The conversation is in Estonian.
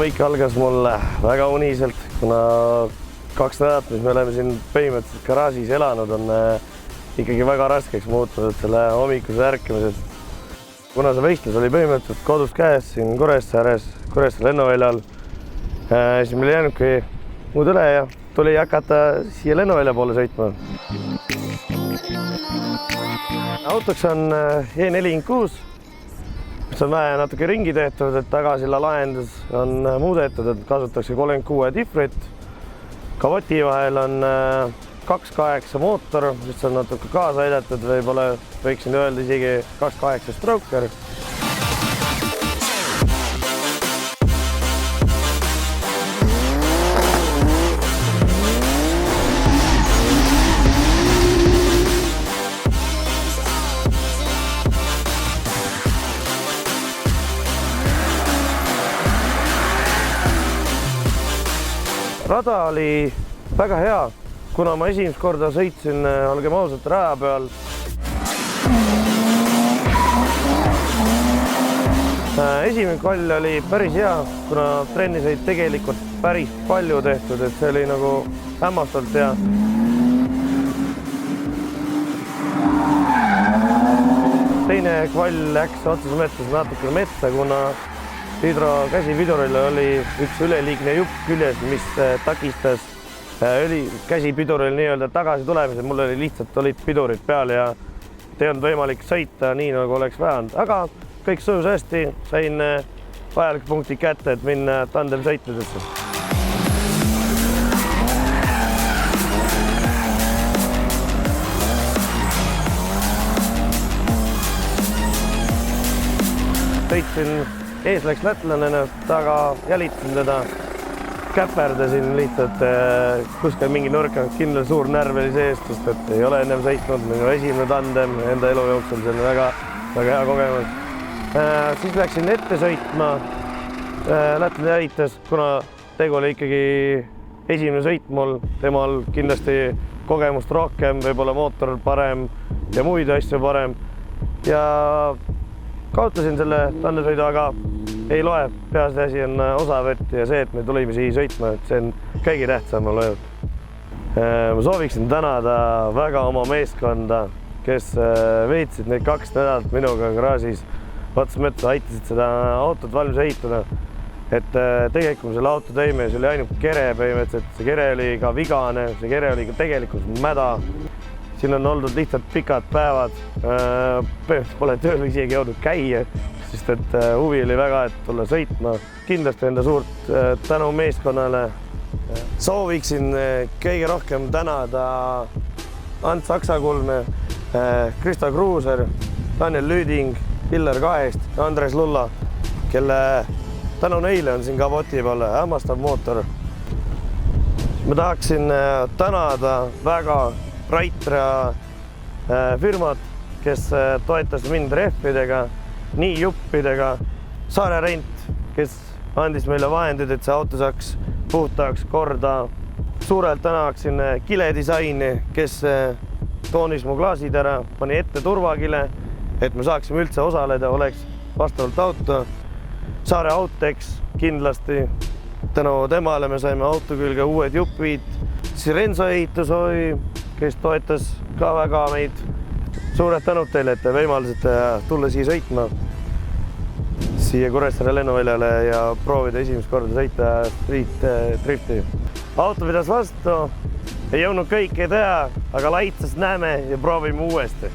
hommik algas mul väga uniselt, kuna 2 nädalat, mis me oleme siin põhimõtteliselt garaažis elanud, on ikkagi väga raskeks muutunud selle hommikuse ärkamisest. Kuna see võistlus oli põhimõtteliselt kodust käes siin Kuressaares, Kuressaare lennuväljal, siis meil ei jäänudki muud üle ja tuli hakata siia lennuvälja poole sõitma. Autoks on E46, mis on vähe natuke ringi tehtud, et tagasilla lahendus on muudetud, et kasutatakse 36 difrit. Kavoti vahel on 2.8 mootor, mis on natuke kaasa aidatud, võib-olla võiksin öelda isegi 2.8 stroker. Rada oli väga hea, kuna ma esimest korda sõitsin, olgem ausalt, raja peal. Esimene kvall oli päris hea, kuna trenni said tegelikult päris palju tehtud, et see oli nagu hämmastavalt hea. Teine kvall läks otseses mõttes natukene metsa, kuna käsipiduril oli üks üleliigne jupp küljes, mis takistas käsipiduril nii-öelda tagasi tulemisel. Mul oli lihtsalt olid pidurid peal ja ei olnud võimalik sõita nii, nagu oleks vajanud. Aga kõik sujus hästi, sain vajalik punkti kätte, et minna tandemsõitudesse. Sõitsin, ees läks lätlane, taga jälitasin teda, käperdasin lihtsalt kuskil mingi nurka, kindlasti suur närv oli seest, sest et ei ole ennem sõitnud, minu esimene tandem enda elu jooksul, see on väga hea kogemus. Siis läksin ette sõitma, lätlane jälitas, kuna tegu oli ikkagi esimene sõit mul, temal kindlasti kogemust rohkem, võib-olla mootor parem ja muid asju parem. Ja kaotasin selle tandemsõidu, aga ei loe. Peaasi on osavõtt ja see, et me tulime siia sõitma, et see on kõige tähtsam mulle. Ma sooviksin tänada väga oma meeskonda, kes veetsid neid 2 nädalat minuga garaažis. Otses mõttes aitasid seda autot valmis ehitada. Et tegelikult selle auto tõime, see oli ainult kere põhimõtteliselt. See kere oli ka vigane, see kere oli ka tegelikult mäda. Siin on olnud lihtsalt pikad päevad. Pole tööl isegi jõudnud käia, sest et huvi oli väga, et tulla sõitma. Kindlasti enda suurt tänu meeskonnale. Sooviksin kõige rohkem tänada Ants Aksakulme, Krista Kruuser, Daniel Lüüding, Hillar Kaest ja Andres Lulla, kelle tänu neile on siin Kavoti peal hämmastav mootor. Ma tahaksin tänada väga Raitra firmat, kes toetas mind rehvidega, nii juppidega. Saare Rent, kes andis meile vahendid, et see auto saaks puhtaks korda. Suurelt tänaksin Kile disaini, kes toonis mu klaasid ära, pani ette turvakile, et me saaksime üldse osaleda, oleks vastavalt auto. Saare Autex kindlasti. Tänu temale me saime auto külge uued jupid. Siis Renzo Ehitusoi, kes toetas ka väga meid. Suured tänud teile, et te võimaldasite tulla siia sõitma, siia Kuressaare lennuväljale ja proovida esimest korda sõita street drifti. Auto pidas vastu, ei jõudnud kõike teha, aga laitsast näeme ja proovime uuesti.